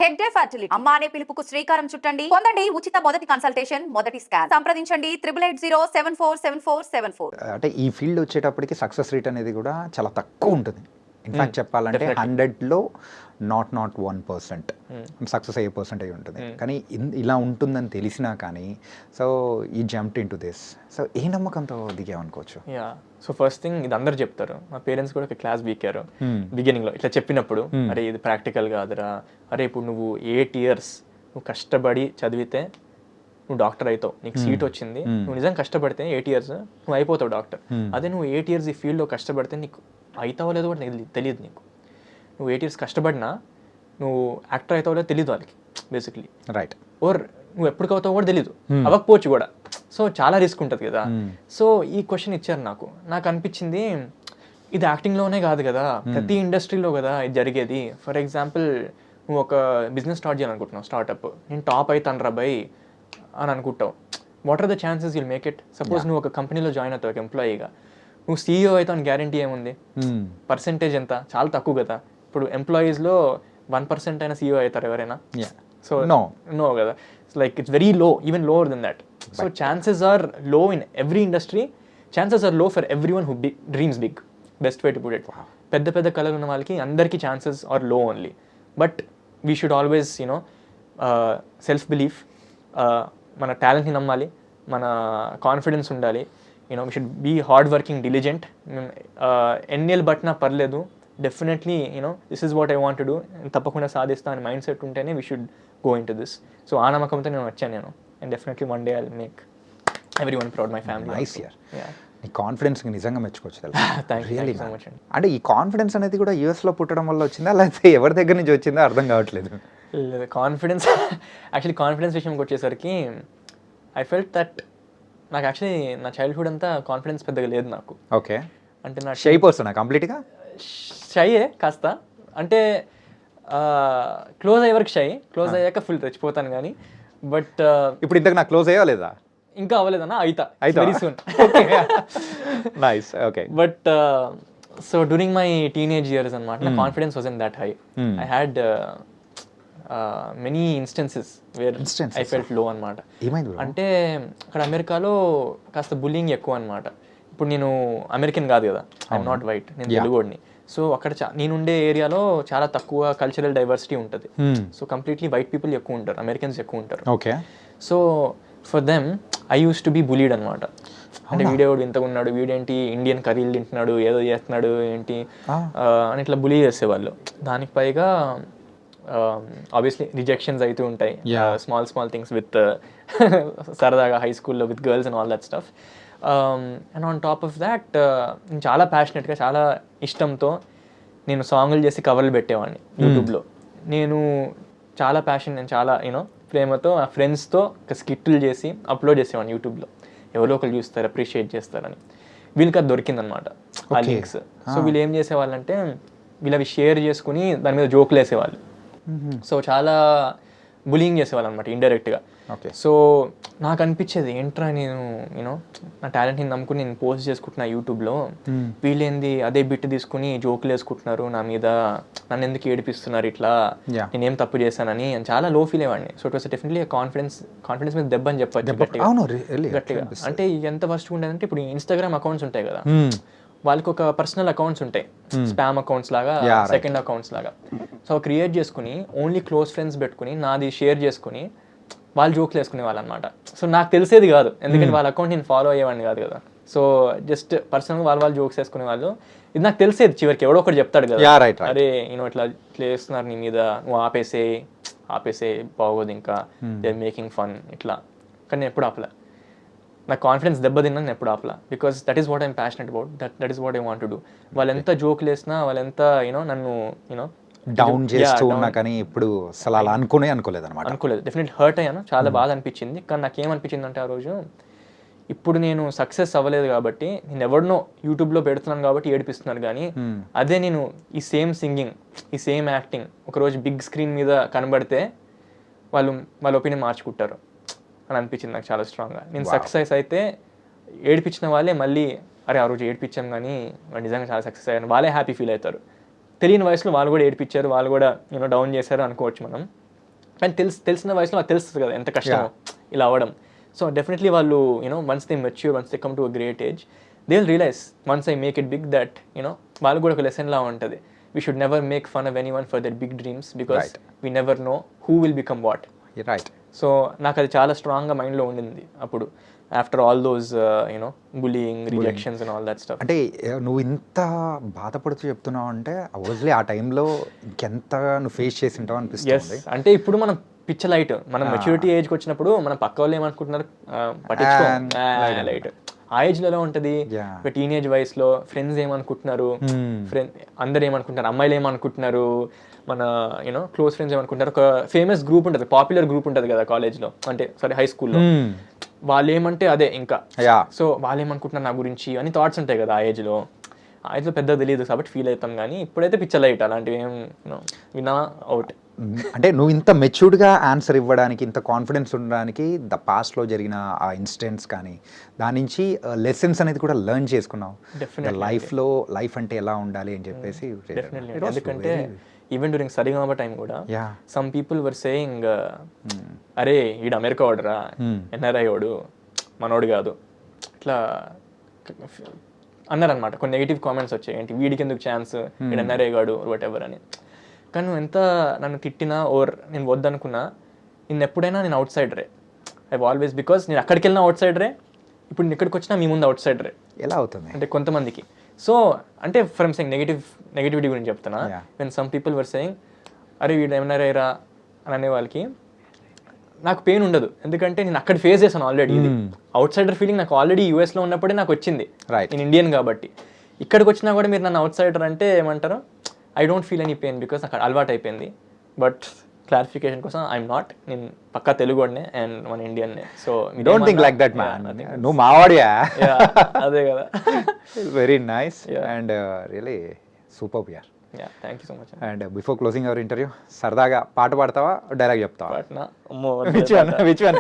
Tech day fertility అమ్మ అనే పిలుపుకు శ్రీకారం చుట్టండి. పొందండి ఉచిత మొదటి కన్సల్టేషన్, మొదటి స్కాన్. సంప్రదించండి 8880747474. అంటే ఈ ఫీల్డ్ వచ్చేటప్పటికి సక్సెస్ రేట్ అనేది కూడా చాలా తక్కువ ఉంటుంది. ఇన్ఫాక్ట్ చెప్పాలంటే 100లో నాట్ 1% సక్సెస్ అయ్యే పర్సెంటేజ్ ఉంటుంది. కానీ ఇలా ఉంటుందని తెలిసినా కానీ సో ఈ jumped in to this. So ఏ నమ్మకంతో దిగామనుకోవచ్చు? సో ఫస్ట్ థింగ్ ఇది అందరు చెప్తారు. మా పేరెంట్స్ కూడా ఒక క్లాస్ బీకారు బిగినింగ్లో ఇట్లా చెప్పినప్పుడు, అరే ఇది ప్రాక్టికల్ కాదురా, అరే ఇప్పుడు నువ్వు 8 years నువ్వు కష్టపడి చదివితే నువ్వు డాక్టర్ అవుతావు, నీకు సీట్ వచ్చింది, నువ్వు నిజంగా కష్టపడితే 8 years నువ్వు అయిపోతావు డాక్టర్. అదే నువ్వు 8 years ఈ ఫీల్డ్లో కష్టపడితే నీకు అవుతావో లేదో కూడా తెలియదు. నువ్వు 8 years కష్టపడినా నువ్వు యాక్టర్ అవుతావో లేదో తెలియదు వాళ్ళకి బేసిక్లీ. రైట్. ఓర్ నువ్వు ఎప్పుడు అవుతావో కూడా తెలీదు, అవ్వకపోవచ్చు కూడా. సో చాలా రిస్క్ ఉంటుంది కదా. సో ఈ క్వశ్చన్ ఇచ్చారు నాకు అనిపించింది ఇది యాక్టింగ్లోనే కాదు కదా, ప్రతి ఇండస్ట్రీలో కదా ఇది జరిగేది. ఫర్ ఎగ్జాంపుల్ నువ్వు ఒక బిజినెస్ స్టార్ట్ చేయాలనుకుంటున్నావు, స్టార్ట్అప్, నేను టాప్ అవుతాను రా బై అని అనుకుంటావు. What are the chances you'll make it? Suppose నువ్వు ఒక కంపెనీలో జాయిన్ అవుతావు ఒక ఎంప్లాయీగా, నువ్వు CEO అవుతావు అని గ్యారంటీ ఏముంది? పర్సెంటేజ్ ఎంత? చాలా తక్కువ కదా. ఇప్పుడు ఎంప్లాయీస్లో 1% అయినా CEO అవుతారు ఎవరైనా? సో నో కదా. Like it's very low, even lower than that. So chances are low in every industry. Chances are low for everyone who dreams big. Best way to put it. పెద్ద కళలు ఉన్న వాళ్ళకి అందరికీ chances are low only. But we should always self belief, మన టాలెంట్ని నమ్మాలి, మన confidence ఉండాలి. We should be hard working, diligent. ఎన్నేళ్ళు బట్టినా పర్లేదు, definitely this is what I want to do, తప్పకుండా సాధిస్తా అని మైండ్ సెట్ ఉంటేనే we should go in to this. So ఆ నమ్మకంతో నేను వచ్చాను. And definitely one day I will make every one proud, my family. Nice year. నీ confidence నిజంగా మెచ్చుకోవచ్చు. Thank you so much అండి. అంటే ఈ కాన్ఫిడెన్స్ అనేది కూడా యూఎస్లో పుట్టడం వల్ల వచ్చిందా, లేకపోతే ఎవరి దగ్గర నుంచి వచ్చిందో అర్థం కావట్లేదు. కాన్ఫిడెన్స్ యాక్చువల్లీ కాన్ఫిడెన్స్ విషయంకి వచ్చేసరికి ఐ ఫెల్ట్ దట్ నాకు యాక్చువల్లీ నా చైల్డ్హుడ్ అంతా కాన్ఫిడెన్స్ పెద్దగా లేదు నాకు. ఓకే. అంటే నా షై పర్సన్ కంప్లీట్గా షైయే కాస్త. అంటే క్లోజ్ అయ్యే వరకు షై, క్లోజ్ అయ్యాక ఫుల్ రెచ్చిపోతాను కానీ. బట్ ఇప్పుడు ఇంతకు నాకు క్లోజ్ అయ్యా లేదా? ఇంకా అవ్వలేదన్నా, అయితా very soon. Nice. Okay. But so during my teenage years అనమాట, నా confidence was in that high. I had many instances where I felt లో అనమాట. అంటే అక్కడ అమెరికాలో కాస్త బుల్లింగ్ ఎక్కువ అనమాట. ఇప్పుడు నేను అమెరికన్ కాదు కదా, ఐఎమ్ నాట్ వైట్, నేను తెలుగుడిని. సో అక్కడ నేనుండే ఏరియాలో చాలా తక్కువ కల్చరల్ డైవర్సిటీ ఉంటుంది. సో కంప్లీట్లీ వైట్ పీపుల్ ఎక్కువ ఉంటారు, అమెరికన్స్ ఎక్కువ ఉంటారు. Okay. So for them I use to be bullied అనమాట. అంటే వీడేవాడు ఇంతగా ఉన్నాడు, వీడేంటి ఇండియన్ కర్రీలు తింటున్నాడు, ఏదో చేస్తున్నాడు ఏంటి అని ఇట్లా బులీ చేసేవాళ్ళు. దానికి పైగా ఆబ్వియస్లీ రిజెక్షన్స్ అవుతూ ఉంటాయి, స్మాల్ థింగ్స్ విత్ సరదాగా హై స్కూల్లో with girls and all that stuff. And on top of that నేను చాలా ప్యాషనెట్గా, చాలా ఇష్టంతో నేను సాంగులు చేసి కవర్లు పెట్టేవాడిని యూట్యూబ్లో. నేను చాలా చాలా ప్రేమతో ఆ ఫ్రెండ్స్తో ఒక స్కిట్లు చేసి అప్లోడ్ చేసేవాడిని యూట్యూబ్లో. ఎవరో ఒకరు చూస్తారు, అప్రిషియేట్ చేస్తారని. వీళ్ళకి అది దొరికిందనమాట ఆ లింక్స్. సో వీళ్ళు ఏం చేసేవాళ్ళంటే వీళ్ళు అవి షేర్ చేసుకుని దాని మీద జోకులు వేసేవాళ్ళు. సో చాలా బులింగ్ చేసేవాళ్ళు అనమాట ఇండైరెక్ట్గా. సో నాకు అనిపించేది ఏంట్రా, నేను నా టాలెంట్ని నమ్ముకుని నేను పోస్ట్ చేసుకుంటున్నా యూట్యూబ్లో, వీళ్ళేంది అదే బిట్ తీసుకుని జోకులు వేసుకుంటున్నారు నా మీద, నన్ను ఎందుకు ఏడిపిస్తున్నారు ఇట్లా, నేనేం తప్పు చేశానని చాలా లో ఫీల్ అయ్యేవాడిని. So it was definitely confidence మీద దెబ్బ అని చెప్పచ్చు గట్టిగా. అంటే ఎంత ఫస్ట్ ఉండేదంటే ఇప్పుడు ఇన్స్టాగ్రామ్ అకౌంట్స్ ఉంటాయి కదా, వాళ్ళకి ఒక పర్సనల్ అకౌంట్స్ ఉంటాయి, స్పామ్ అకౌంట్స్ లాగా, సెకండ్ అకౌంట్స్ లాగా. సో క్రియేట్ చేసుకుని ఓన్లీ క్లోజ్ ఫ్రెండ్స్ పెట్టుకుని నాది షేర్ చేసుకుని వాళ్ళు జోక్లు వేసుకునే వాళ్ళు అనమాట. సో నాకు తెలిసేది కాదు, ఎందుకంటే వాళ్ళ అకౌంట్ నేను ఫాలో అయ్యేవాడిని కాదు కదా. సో జస్ట్ పర్సనల్గా వాళ్ళు జోక్స్ వేసుకునే వాళ్ళు. ఇది నాకు తెలిసేది చివరికి ఎవడో ఒకటి చెప్తాడు కదా, అరే ఇట్లా చేస్తున్నారు నీ మీద, నువ్వు ఆపేసే బాగోదు ఇంకా, దే మేకింగ్ ఫన్ ఇట్లా. కానీ నేను ఎప్పుడు ఆపలా, నా కాన్ఫిడెన్స్ దెబ్బతిన్నా నేను ఎప్పుడు ఆపలా. Because that is what I'm passionate about, that is what I want to do. వాళ్ళు ఎంత జోకులు వేసినా, వాళ్ళు ఎంత నన్ను డౌన్ చేస్తూ ఉన్నా కానీ ఇప్పుడు అసలు అలా అనుకోలేదు. డెఫినెట్లీ హర్ట్ అయ్యాను, చాలా బాధ అనిపించింది. కానీ నాకేమనిపించింది అంటే ఆ రోజు, ఇప్పుడు నేను సక్సెస్ అవ్వలేదు కాబట్టి, నేను ఎవరినో యూట్యూబ్లో పెడుతున్నాను కాబట్టి ఏడిపిస్తున్నారు, కానీ అదే నేను ఈ సేమ్ సింగింగ్, ఈ సేమ్ యాక్టింగ్ ఒకరోజు బిగ్ స్క్రీన్ మీద కనబడితే వాళ్ళ ఒపీనియన్ మార్చుకుంటారు అని అనిపించింది నాకు చాలా స్ట్రాంగ్గా. నేను సక్సెస్ అయితే ఏడిపించిన వాళ్ళే మళ్ళీ అరే ఆ రోజు ఏడిపించాం కానీ నిజంగా చాలా సక్సెస్ అయ్యాను, వాళ్ళే హ్యాపీ ఫీల్ అవుతారు. తెలియని వయసులో వాళ్ళు కూడా ఏడిపించారు, వాళ్ళు కూడా డౌన్ చేశారు అనుకోవచ్చు మనం. కానీ తెలిసిన వయసులో నాకు తెలుస్తుంది కదా ఎంత కష్టమో ఇలా అవ్వడం. సో డెఫినెట్లీ వాళ్ళు once they mature, once they come to a great age, they will realise once I make it big that వాళ్ళకు కూడా ఒక లెసన్ లా ఉంటుంది. We should never make fun of anyone for their big dreams because we never know who will become what. You're right. So నాకు అది చాలా స్ట్రాంగ్గా మైండ్లో ఉండింది అప్పుడు, after all those bullying, rejections and all that stuff. అంటే నువ్వు ఇంత బాధపడుతూ చెప్తున్నావు అంటే అవర్స్లీ ఆ టైంలో ఇంకెంత నువ్వు ఫేస్ చేసి ఉంటావు అనిపిస్తుంది. అంటే ఇప్పుడు మనం పిచ్చ లైట్, మనం మెచ్యూరిటీ ఏజ్కి వచ్చినప్పుడు మన పక్క వాళ్ళు ఏమనుకుంటున్నారు పట్టించుకో లైట్. ఆ ఏజ్లో ఎలా ఉంటుంది, ఒక టీనేజ్ వయసులో ఫ్రెండ్స్ ఏమనుకుంటున్నారు, అందరు ఏమనుకుంటున్నారు, అమ్మాయిలు ఏమనుకుంటున్నారు, మన క్లోజ్ ఫ్రెండ్స్ ఏమనుకుంటారు. ఒక ఫేమస్ గ్రూప్ ఉంటుంది, పాపులర్ గ్రూప్ ఉంటుంది కదా కాలేజ్లో, అంటే సారీ హై స్కూల్లో, వాళ్ళు ఏమంటే అదే ఇంకా. సో వాళ్ళు ఏమనుకుంటున్నారు నా గురించి అని థాట్స్ ఉంటాయి కదా ఆ ఏజ్లో. ఆ ఏజ్లో పెద్ద తెలియదు కాబట్టి ఫీల్ అవుతాం, కానీ ఇప్పుడైతే పిచ్చ లైట్ అలాంటివి ఏం వినా అవుట్. అంటే నువ్వు ఇంత మెచ్యూర్డ్గా ఆన్సర్ ఇవ్వడానికి, ఇంత కాన్ఫిడెన్స్ ఉండడానికి ద పాస్ట్లో జరిగిన ఆ ఇన్సిడెంట్స్ కానీ దాని నుంచి లెసన్స్ అనేది కూడా లెర్న్ చేసుకున్నావు. లైఫ్లో లైఫ్ అంటే ఎలా ఉండాలి అని చెప్పేసి. ఎందుకంటే ఈవెన్ డ్యూరింగ్ సరిగమప టైం కూడా సమ్ పీపుల్ వర్ సేయింగ్ అరే ఈడు అమెరికా వాడురా, ఎన్ఆర్ఐ వాడు, మనోడు కాదు, ఇట్లా అన్నారనమాట. కొన్ని నెగిటివ్ కామెంట్స్ వచ్చాయి, ఏంటి వీడికి ఎందుకు ఛాన్స్, వీడు ఎన్ఆర్ఐ గాడు వాట్ ఎవర్ అని. కానీ నువ్వు ఎంత నన్ను తిట్టినా ఓర్ నేను వద్దనుకున్నా, ఎప్పుడైనా నేను అవుట్ సైడరే. ఐ ఆల్వేస్, బికాస్ నేను అక్కడికి వెళ్ళినా అవుట్ సైడరే, ఇప్పుడు నేను ఇక్కడికి వచ్చినా మీ ముందు అవుట్ సైడరే. ఎలా అవుతుంది అంటే కొంతమందికి. సో అంటే ఫ్రమ్ సెయింగ్ నెగిటివిటీ గురించి చెప్తున్నా. When some people were saying అరే వీడు ఏమన్నారా అని అనే వాళ్ళకి నాకు పెయిన్ ఉండదు, ఎందుకంటే నేను అక్కడ ఫేస్ చేశాను ఆల్రెడీ. ఇది అవుట్ సైడర్ ఫీలింగ్ నాకు ఆల్రెడీ యూఎస్లో ఉన్నప్పుడే నాకు వచ్చింది, నేను ఇండియన్ కాబట్టి. ఇక్కడికి వచ్చినా కూడా మీరు నన్ను అవుట్ సైడర్ అంటే ఏమంటారు, I don't feel any pain because నాకు అలవాటు అయిపోయింది. బట్ క్లారిఫికేషన్ కోసం ఐఎమ్ నాట్, నేను పక్కా తెలుగునే అండ్ మన Indian. So don't think like that man, నువ్వు మావాడియా. అదే కదా. Very nice and really super యార్. Thank you so much. And before closing our interview సరదాగా పాట పాడతావా, డైలాగ్ చెప్తావా? విచ్ వన్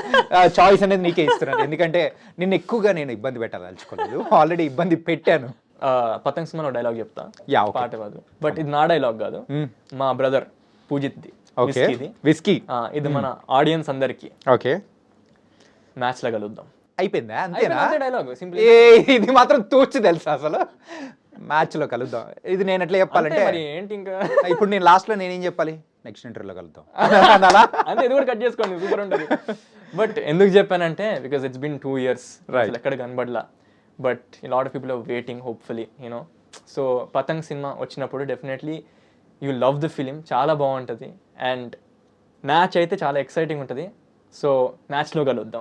చాయిస్ అనేది నీకే ఇస్తున్నాను, ఎందుకంటే నిన్ను ఎక్కువగా నేను ఇబ్బంది పెట్టాలనుకోలేదు, ఆల్రెడీ ఇబ్బంది పెట్టాను. పతంగ్ సినిమాలో డైలాగ్ చెప్తా, పాట కాదు, బట్ ఇది నా డైలాగ్ కాదు, మా బ్రదర్ పూజిత్ది. విస్కీ ఇది మన ఆడియన్స్ అందరికి. ఓకే, మ్యాచ్ లో కలుద్దాం. అయిపోయిందా? అంతేనా డైలాగ్? సింపుల్. ఇది మాత్రం తూచి తెలుసా అసలు, మ్యాచ్ లో కలుద్దాం. ఇది నేను ఎట్లా చెప్పాలంటే ఏంటి ఇంకా ఇప్పుడు నేను లాస్ట్ లో నేనేం చెప్పాలి, నెక్స్ట్ ఇంటర్వ్యూలో కలుద్దాం అంటే ఇది కూడా కట్ చేసుకోండి, సూపర్ ఉంటుంది. బట్ ఎందుకు చెప్పానంటే బికాస్ ఇట్స్ బిన్ 2 years, ఎక్కడ కనబడలా. But lot of people are waiting hopefully so Patang cinema వచ్చినప్పుడు definitely you love the film, చాలా బాగుంటుంది. అండ్ మ్యాచ్ అయితే చాలా ఎక్సైటింగ్ ఉంటుంది. సో మ్యాచ్లో కలుద్దాం.